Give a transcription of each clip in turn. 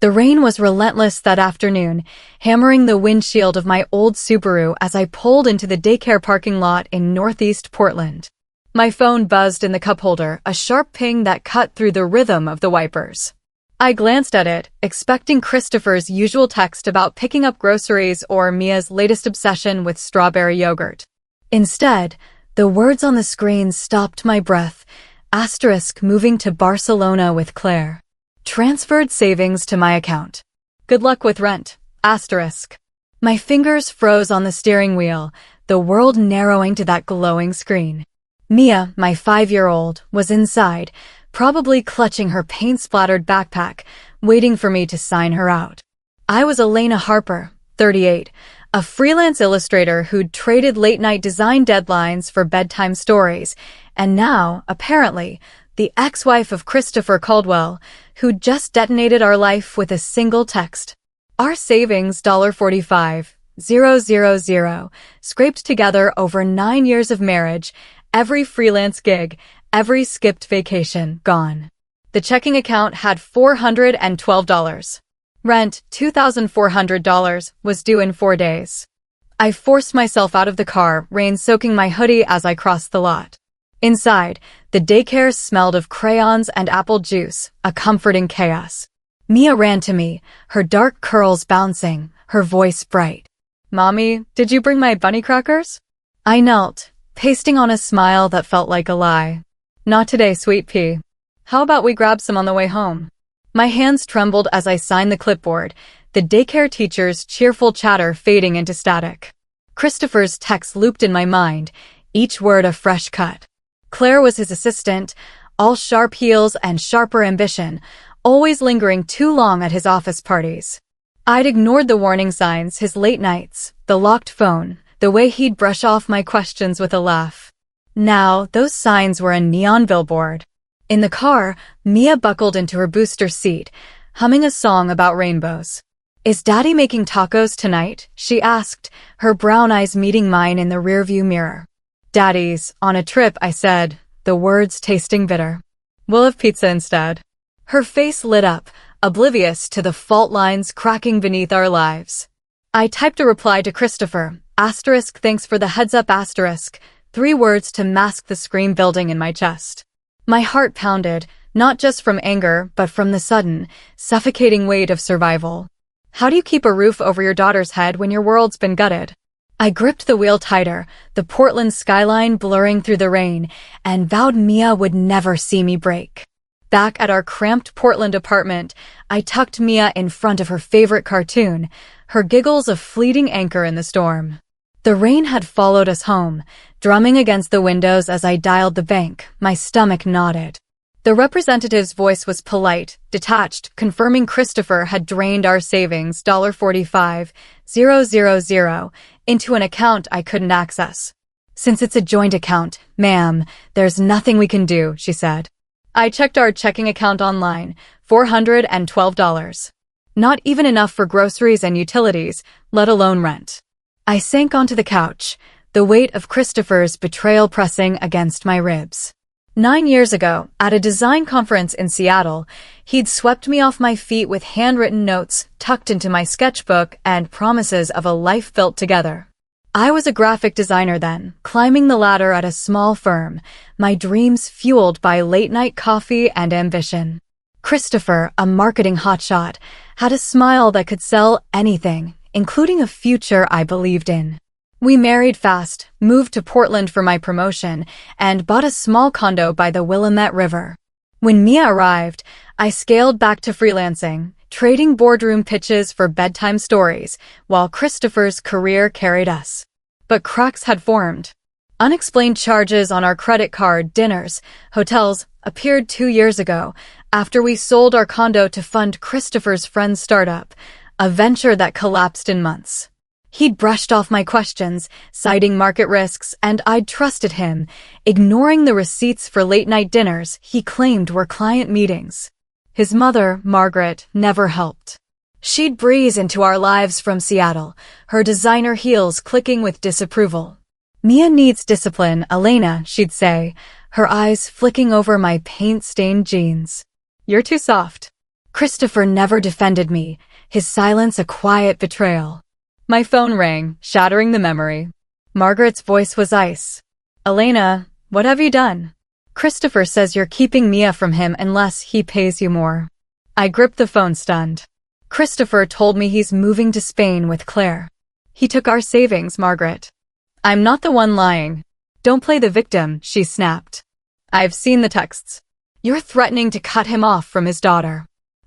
The rain was relentless that afternoon, hammering the windshield of my old Subaru as I pulled into the daycare parking lot in northeast Portland. My phone buzzed in the cup holder, a sharp ping that cut through the rhythm of the wipers. I glanced at it, expecting Christopher's usual text about picking up groceries or Mia's latest obsession with strawberry yogurt. Instead, the words on the screen stopped my breath. Asterisk moving to Barcelona with Claire. Transferred savings to my account. Good luck with rent. Asterisk. My fingers froze on the steering wheel, the world narrowing to that glowing screen. Mia, my 5-year-old, was inside, probably clutching her paint-splattered backpack, waiting for me to sign her out. I was Elena Harper, 38, a freelance illustrator who'd traded late-night design deadlines for bedtime stories, and now, apparently, the ex-wife of Christopher Caldwell, who'd just detonated our life with a single text. Our savings, $45,000, scraped together over 9 years of marriage, every freelance gig, every skipped vacation, gone. The checking account had $412. Rent, $2,400, was due in 4 days. I forced myself out of the car, rain soaking my hoodie as I crossed the lot. Inside, the daycare smelled of crayons and apple juice, a comforting chaos. Mia ran to me, her dark curls bouncing, her voice bright. "Mommy, did you bring my bunny crackers?" I knelt, pasting on a smile that felt like a lie. "Not today, sweet pea. How about we grab some on the way home?" My hands trembled as I signed the clipboard, the daycare teacher's cheerful chatter fading into static. Christopher's text looped in my mind, each word a fresh cut. Claire was his assistant, all sharp heels and sharper ambition, always lingering too long at his office parties. I'd ignored the warning signs, his late nights, the locked phone, the way he'd brush off my questions with a laugh. Now, those signs were a neon billboard. In the car, Mia buckled into her booster seat, humming a song about rainbows. "Is Daddy making tacos tonight?" she asked, her brown eyes meeting mine in the rearview mirror. "Daddy's on a trip," I said, the words tasting bitter. "We'll have pizza instead." Her face lit up, oblivious to the fault lines cracking beneath our lives. I typed a reply to Christopher, asterisk thanks for the heads up asterisk, 3 words to mask the scream building in my chest. My heart pounded, not just from anger, but from the sudden, suffocating weight of survival. How do you keep a roof over your daughter's head when your world's been gutted? I gripped the wheel tighter, the Portland skyline blurring through the rain, and vowed Mia would never see me break. Back at our cramped Portland apartment, I tucked Mia in front of her favorite cartoon, her giggles a fleeting anchor in the storm. The rain had followed us home, drumming against the windows as I dialed the bank, my stomach knotted. The representative's voice was polite, detached, confirming Christopher had drained our savings, $45,000, into an account I couldn't access. "Since it's a joint account, ma'am, there's nothing we can do," she said. I checked our checking account online, $412. Not even enough for groceries and utilities, let alone rent. I sank onto the couch, the weight of Christopher's betrayal pressing against my ribs. 9 years ago, at a design conference in Seattle, he'd swept me off my feet with handwritten notes tucked into my sketchbook and promises of a life built together. I was a graphic designer then, climbing the ladder at a small firm, my dreams fueled by late-night coffee and ambition. Christopher, a marketing hotshot, had a smile that could sell anything, including a future I believed in. We married fast, moved to Portland for my promotion, and bought a small condo by the Willamette River. When Mia arrived, I scaled back to freelancing, trading boardroom pitches for bedtime stories, while Christopher's career carried us. But cracks had formed. Unexplained charges on our credit card, dinners, hotels appeared 2 years ago, after we sold our condo to fund Christopher's friend's startup, a venture that collapsed in months. He'd brushed off my questions, citing market risks, and I'd trusted him, ignoring the receipts for late-night dinners he claimed were client meetings. His mother, Margaret, never helped. She'd breeze into our lives from Seattle, her designer heels clicking with disapproval. "Mia needs discipline, Elena," she'd say, her eyes flicking over my paint-stained jeans. "You're too soft." Christopher never defended me, his silence a quiet betrayal. My phone rang, shattering the memory. Margaret's voice was ice. Elena, what have you done? Christopher says you're keeping Mia from him unless he pays you more. I gripped the phone stunned. Christopher told me he's moving to Spain with Claire. He took our savings, Margaret. I'm not the one lying. Don't play the victim, she snapped. I've seen the texts. You're threatening to cut him off from his daughter.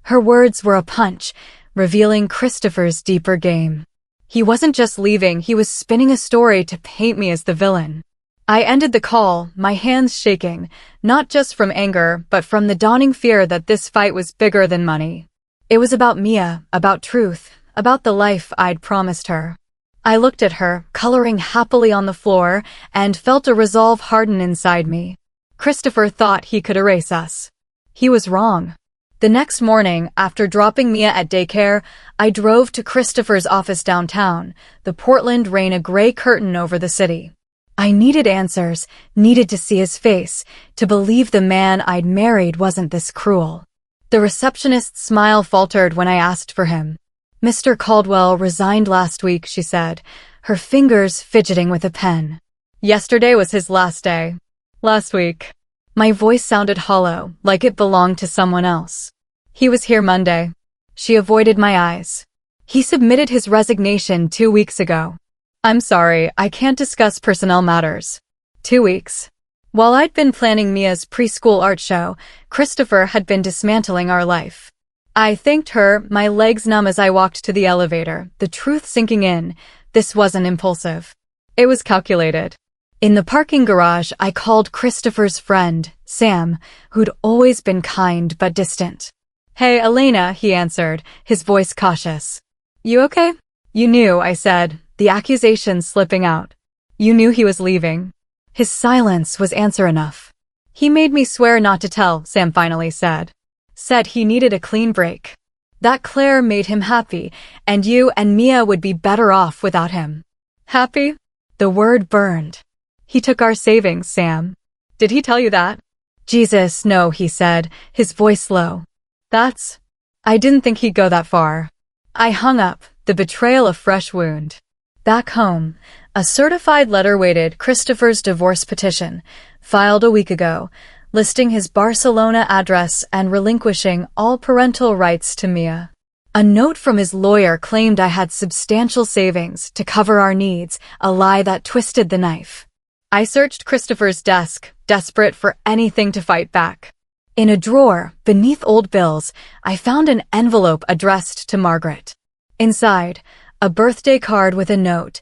Her words were a punch, revealing Christopher's deeper game. He wasn't just leaving, he was spinning a story to paint me as the villain. I ended the call, my hands shaking, not just from anger, but from the dawning fear that this fight was bigger than money. It was about Mia, about truth, about the life I'd promised her. I looked at her, coloring happily on the floor, and felt a resolve harden inside me. Christopher thought he could erase us. He was wrong. The next morning, after dropping Mia at daycare, I drove to Christopher's office downtown, the Portland rain a gray curtain over the city. I needed answers, needed to see his face, to believe the man I'd married wasn't this cruel. The receptionist's smile faltered when I asked for him. Mr. Caldwell resigned last week, she said, her fingers fidgeting with a pen. Yesterday was his last day. Last week. My voice sounded hollow, like it belonged to someone else. He was here Monday. She avoided my eyes. He submitted his resignation 2 weeks ago. I'm sorry, I can't discuss personnel matters. 2 weeks. While I'd been planning Mia's preschool art show, Christopher had been dismantling our life. I thanked her, my legs numb as I walked to the elevator, the truth sinking in. This wasn't impulsive. It was calculated. In the parking garage, I called Christopher's friend, Sam, who'd always been kind but distant. Hey, Elena, he answered, his voice cautious. You okay? You knew, I said, the accusation slipping out. You knew he was leaving. His silence was answer enough. He made me swear not to tell, Sam finally said. Said he needed a clean break. That Claire made him happy, and you and Mia would be better off without him. Happy? The word burned. He took our savings, Sam. Did he tell you that? Jesus, no, he said, his voice low. I didn't think he'd go that far. I hung up, the betrayal a fresh wound. Back home, a certified letter waited Christopher's divorce petition, filed a week ago, listing his Barcelona address and relinquishing all parental rights to Mia. A note from his lawyer claimed I had substantial savings to cover our needs, a lie that twisted the knife. I searched Christopher's desk, desperate for anything to fight back. In a drawer, beneath old bills, I found an envelope addressed to Margaret. Inside, a birthday card with a note,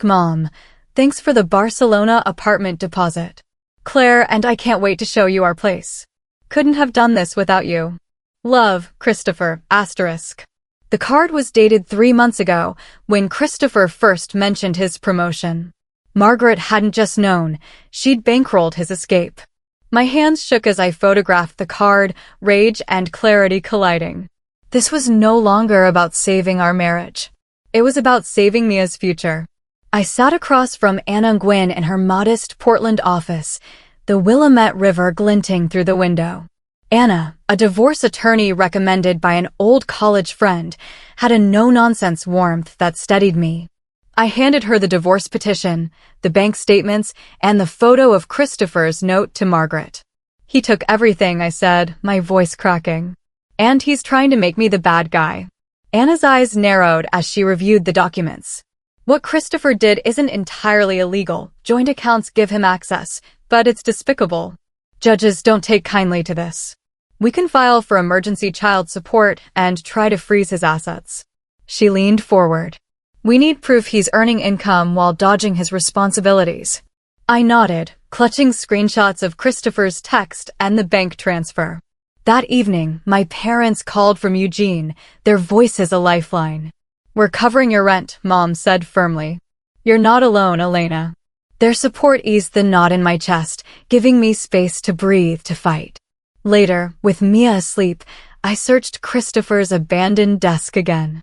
*Mom, thanks for the Barcelona apartment deposit. Claire and I can't wait to show you our place. Couldn't have done this without you. Love, Christopher, *. The card was dated 3 months ago, when Christopher first mentioned his promotion. Margaret hadn't just known, she'd bankrolled his escape. My hands shook as I photographed the card, rage and clarity colliding. This was no longer about saving our marriage. It was about saving Mia's future. I sat across from Anna Gwynn in her modest Portland office, the Willamette River glinting through the window. Anna, a divorce attorney recommended by an old college friend, had a no-nonsense warmth that steadied me. I handed her the divorce petition, the bank statements, and the photo of Christopher's note to Margaret. He took everything, I said, my voice cracking. And he's trying to make me the bad guy. Anna's eyes narrowed as she reviewed the documents. What Christopher did isn't entirely illegal. Joint accounts give him access, but it's despicable. Judges don't take kindly to this. We can file for emergency child support and try to freeze his assets. She leaned forward. We need proof he's earning income while dodging his responsibilities. I nodded, clutching screenshots of Christopher's text and the bank transfer. That evening, my parents called from Eugene, their voices a lifeline. We're covering your rent, Mom said firmly. You're not alone, Elena. Their support eased the knot in my chest, giving me space to breathe, to fight. Later, with Mia asleep, I searched Christopher's abandoned desk again.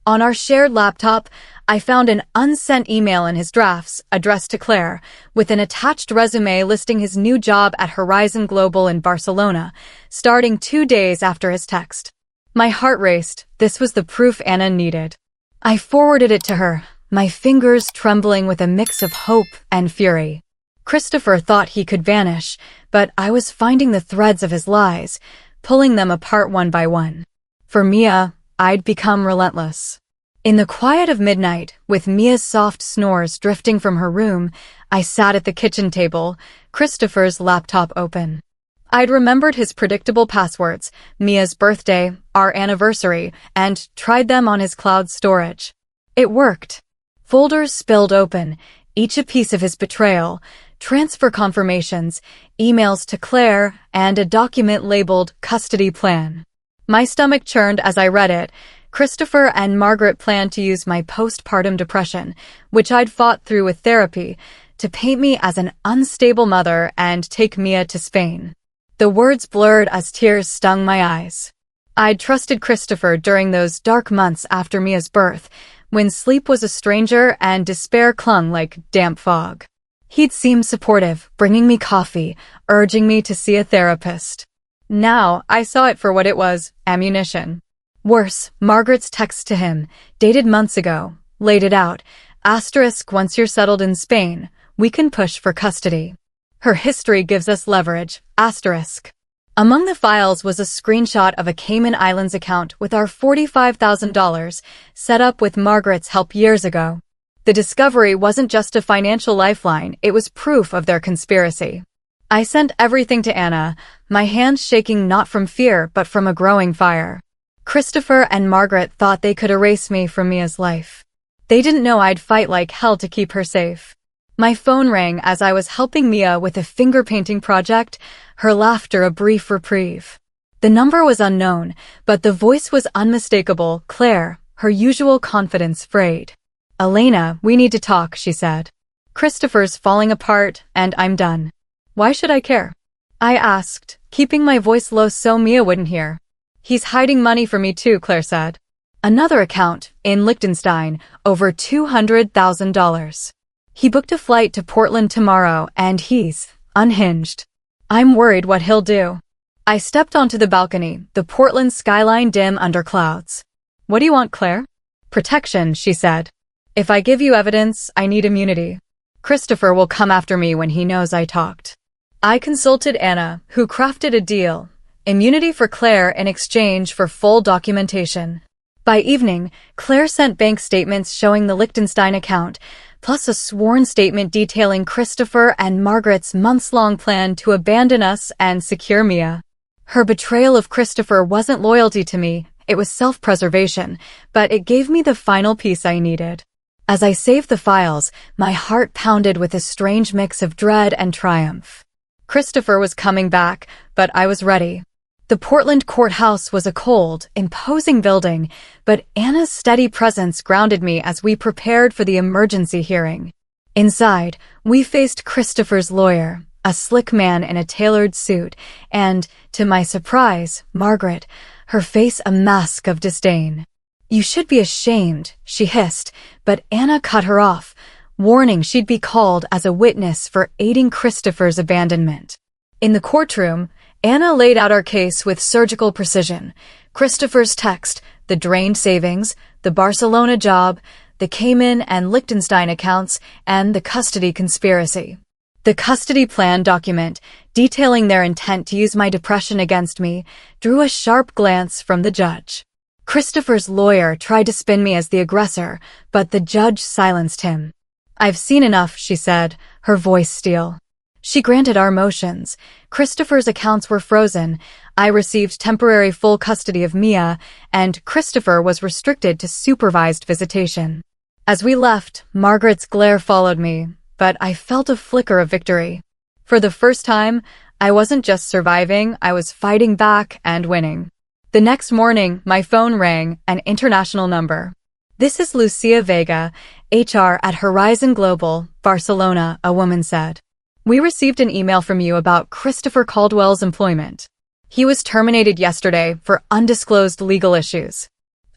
On our shared laptop, I found an unsent email in his drafts addressed to Claire, with an attached resume listing his new job at Horizon Global in Barcelona, starting 2 days after his text. My heart raced. This was the proof Anna needed. I forwarded it to her, my fingers trembling with a mix of hope and fury. Christopher thought he could vanish, but I was finding the threads of his lies, pulling them apart one by one. For Mia, I'd become relentless. In the quiet of midnight, with Mia's soft snores drifting from her room, I sat at the kitchen table, Christopher's laptop open. I'd remembered his predictable passwords, Mia's birthday, our anniversary, and tried them on his cloud storage. It worked. Folders spilled open, each a piece of his betrayal, transfer confirmations, emails to Claire, and a document labeled custody plan. My stomach churned as I read it. Christopher and Margaret planned to use my postpartum depression, which I'd fought through with therapy, to paint me as an unstable mother and take Mia to Spain. The words blurred as tears stung my eyes. I'd trusted Christopher during those dark months after Mia's birth, when sleep was a stranger and despair clung like damp fog. He'd seemed supportive, bringing me coffee, urging me to see a therapist. Now, I saw it for what it was, ammunition. Worse, Margaret's text to him, dated months ago, laid it out. Asterisk, once you're settled in Spain, we can push for custody. Her history gives us leverage. Asterisk. Among the files was a screenshot of a Cayman Islands account with our $45,000 set up with Margaret's help years ago. The discovery wasn't just a financial lifeline, it was proof of their conspiracy. I sent everything to Anna, my hands shaking not from fear but from a growing fire. Christopher and Margaret thought they could erase me from Mia's life. They didn't know I'd fight like hell to keep her safe. My phone rang as I was helping Mia with a finger painting project, her laughter a brief reprieve. The number was unknown, but the voice was unmistakable. Claire, her usual confidence frayed. Elena, we need to talk, she said. Christopher's falling apart, and I'm done. Why should I care? I asked, keeping my voice low so Mia wouldn't hear. He's hiding money from me too, Claire said. Another account, in Liechtenstein, over $200,000. He booked a flight to Portland tomorrow, and he's unhinged. I'm worried what he'll do. I stepped onto the balcony, the Portland skyline dim under clouds. What do you want, Claire? Protection, she said. If I give you evidence, I need immunity. Christopher will come after me when he knows I talked. I consulted Anna, who crafted a deal. Immunity for Claire in exchange for full documentation. By evening, Claire sent bank statements showing the Liechtenstein account, plus a sworn statement detailing Christopher and Margaret's months-long plan to abandon us and secure Mia. Her betrayal of Christopher wasn't loyalty to me, it was self-preservation, but it gave me the final piece I needed. As I saved the files, my heart pounded with a strange mix of dread and triumph. Christopher was coming back, but I was ready. The Portland courthouse was a cold, imposing building, but Anna's steady presence grounded me as we prepared for the emergency hearing. Inside, we faced Christopher's lawyer, a slick man in a tailored suit, and, to my surprise, Margaret, her face a mask of disdain. You should be ashamed, she hissed, but Anna cut her off, warning she'd be called as a witness for aiding Christopher's abandonment. In the courtroom, Anna laid out our case with surgical precision. Christopher's text, the drained savings, the Barcelona job, the Cayman and Liechtenstein accounts, and the custody conspiracy. The custody plan document, detailing their intent to use my depression against me, drew a sharp glance from the judge. Christopher's lawyer tried to spin me as the aggressor, but the judge silenced him. I've seen enough, she said, her voice steel. She granted our motions. Christopher's accounts were frozen. I received temporary full custody of Mia, and Christopher was restricted to supervised visitation. As we left, Margaret's glare followed me, but I felt a flicker of victory. For the first time, I wasn't just surviving, I was fighting back and winning. The next morning, my phone rang, an international number. This is Lucia Vega, HR at Horizon Global, Barcelona, a woman said. We received an email from you about Christopher Caldwell's employment. He was terminated yesterday for undisclosed legal issues.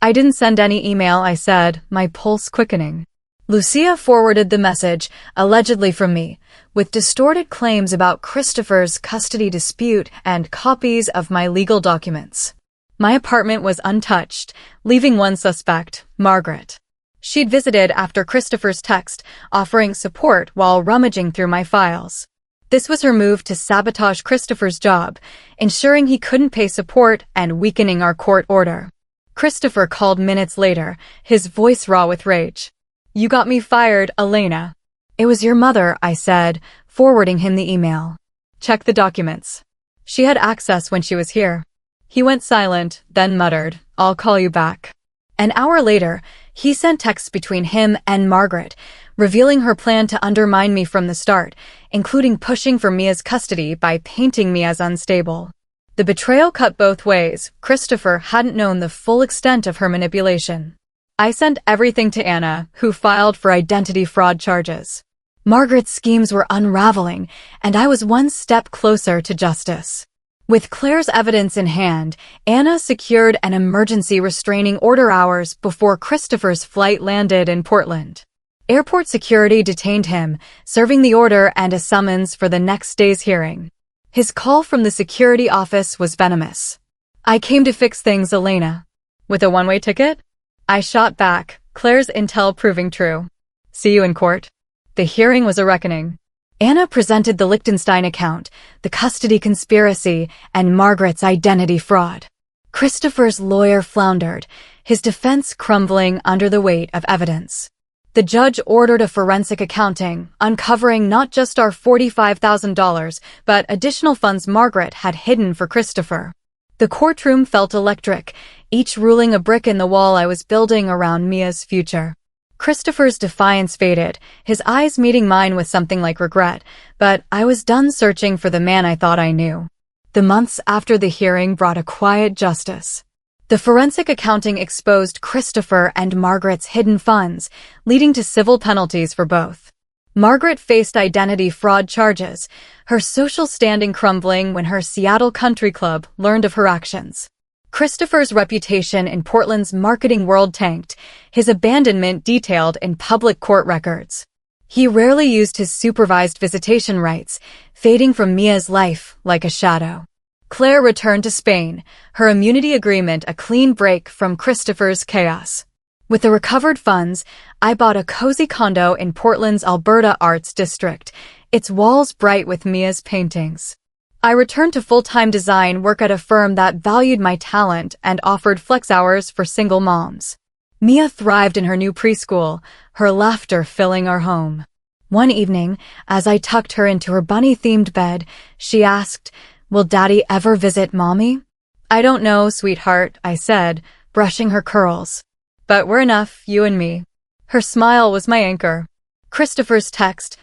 I didn't send any email, I said, my pulse quickening. Lucia forwarded the message, allegedly from me, with distorted claims about Christopher's custody dispute and copies of my legal documents. My apartment was untouched, leaving one suspect, Margaret. She'd visited after Christopher's text, offering support while rummaging through my files. This was her move to sabotage Christopher's job, ensuring he couldn't pay support and weakening our court order. Christopher called minutes later, his voice raw with rage. "You got me fired, Elena." "It was your mother," I said, forwarding him the email. "Check the documents." She had access when she was here. He went silent, then muttered, "I'll call you back." An hour later, he sent texts between him and Margaret, revealing her plan to undermine me from the start, including pushing for Mia's custody by painting me as unstable. The betrayal cut both ways. Christopher hadn't known the full extent of her manipulation. I sent everything to Anna, who filed for identity fraud charges. Margaret's schemes were unraveling, and I was one step closer to justice. With Claire's evidence in hand, Anna secured an emergency restraining order hours before Christopher's flight landed in Portland. Airport security detained him, serving the order and a summons for the next day's hearing. His call from the security office was venomous. "I came to fix things, Elena." "With a one-way ticket?" I shot back, Claire's intel proving true. "See you in court." The hearing was a reckoning. Anna presented the Liechtenstein account, the custody conspiracy, and Margaret's identity fraud. Christopher's lawyer floundered, his defense crumbling under the weight of evidence. The judge ordered a forensic accounting, uncovering not just our $45,000, but additional funds Margaret had hidden for Christopher. The courtroom felt electric, each ruling a brick in the wall I was building around Mia's future. Christopher's defiance faded, his eyes meeting mine with something like regret, but I was done searching for the man I thought I knew. The months after the hearing brought a quiet justice. The forensic accounting exposed Christopher and Margaret's hidden funds, leading to civil penalties for both. Margaret faced identity fraud charges, her social standing crumbling when her Seattle country club learned of her actions. Christopher's reputation in Portland's marketing world tanked, his abandonment detailed in public court records. He rarely used his supervised visitation rights, fading from Mia's life like a shadow. Claire returned to Spain, her immunity agreement a clean break from Christopher's chaos. With the recovered funds, I bought a cozy condo in Portland's Alberta Arts District, its walls bright with Mia's paintings. I returned to full-time design work at a firm that valued my talent and offered flex hours for single moms. Mia thrived in her new preschool, her laughter filling our home. One evening, as I tucked her into her bunny-themed bed, she asked, "Will Daddy ever visit Mommy?" "I don't know, sweetheart," I said, brushing her curls. "But we're enough, you and me." Her smile was my anchor. Christopher's text,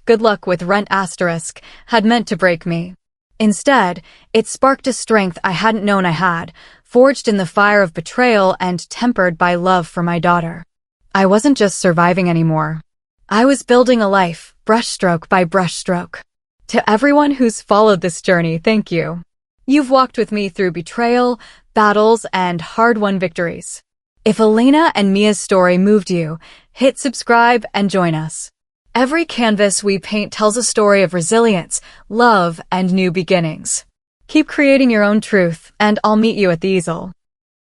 "good luck with rent," had meant to break me. Instead, it sparked a strength I hadn't known I had, forged in the fire of betrayal and tempered by love for my daughter. I wasn't just surviving anymore. I was building a life, brushstroke by brushstroke. To everyone who's followed this journey, thank you. You've walked with me through betrayal, battles, and hard-won victories. If Elena and Mia's story moved you, hit subscribe and join us. Every canvas we paint tells a story of resilience, love, and new beginnings. Keep creating your own truth, and I'll meet you at the easel.